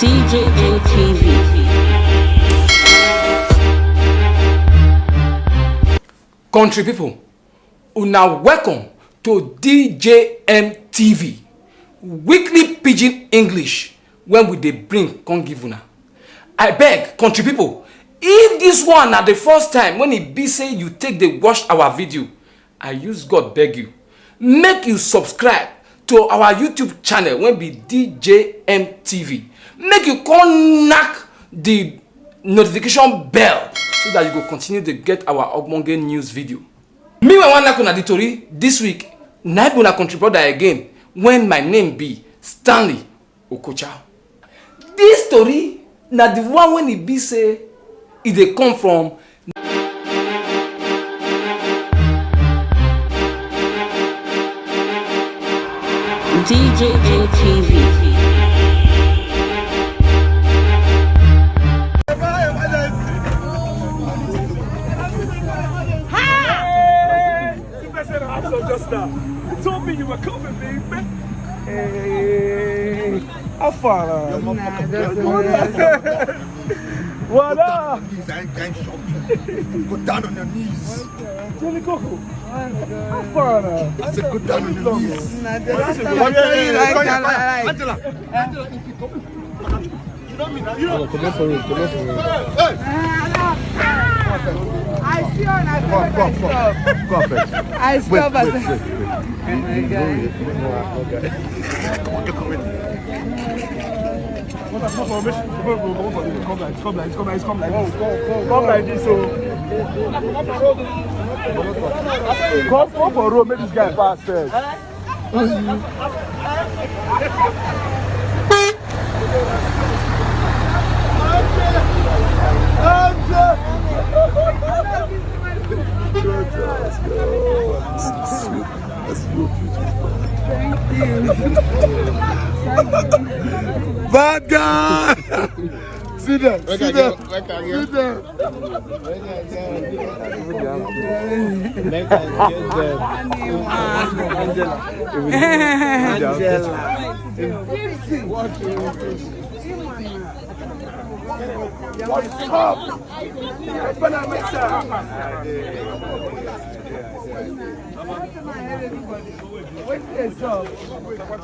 DJM TV. Country people, una welcome to DJM TV, weekly Pidgin English, when we dey bring come give una. I beg country people, if this one na the first time when e be say you take dey watch our video, I use God beg you, make you subscribe to our YouTube channel wey be DJM TV. Make you come knack the notification bell so that you go continue to get our ogbonge news video. Me wey wan knack una the tori this week, na be una country brother again, when my name be Stanley Okocha. This story na the one when e be say e dey come from DJM TV. Just now. You told me you were coming, baby. Hey, how far? What up? Go down on your knees. Jelly Coco. How far? I said go down on your knees. Angela, if you come, you know me now. You know. Come for it. I see on I stop. Oh my God. Come like this, so. Come for road, make this guy pass first. Bad guy! Sit down, sit down, sit down.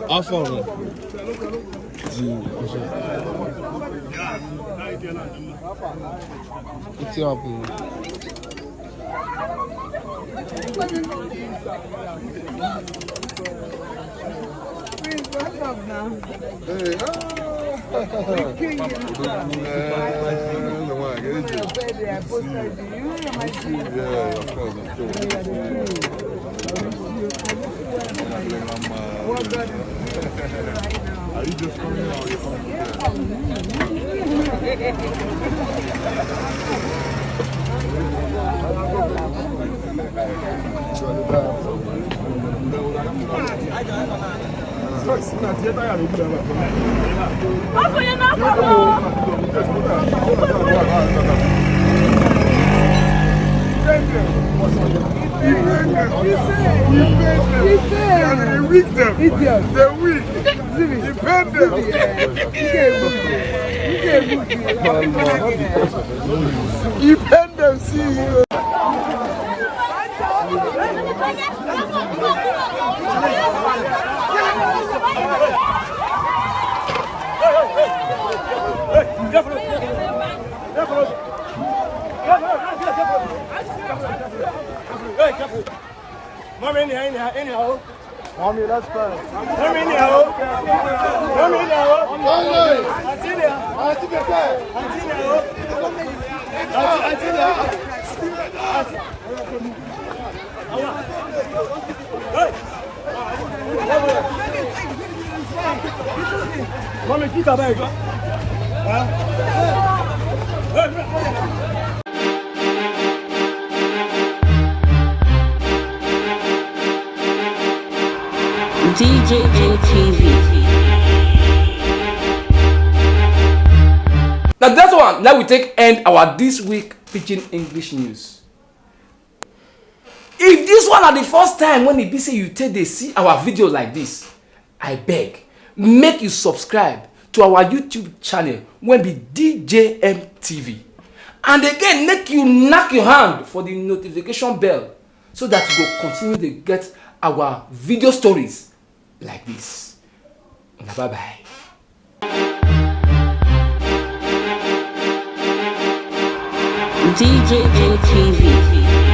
What's up? What's up? What's up now? Hey, Baby, I posted you. yeah, of course. What God Are you just coming out? Anyhow. Mommy, let's go. Mommy, Mommy, keep that bag. DJM TV. now that's one. Now we take end our this week Pidgin English news. If this one are the first time when it be say you take they see our video like this, I beg, make you subscribe to our YouTube channel wey be DJM TV. And again, make you knack your hand for the notification bell so that you go continue to get our video stories like this. Bye bye. DJM TV.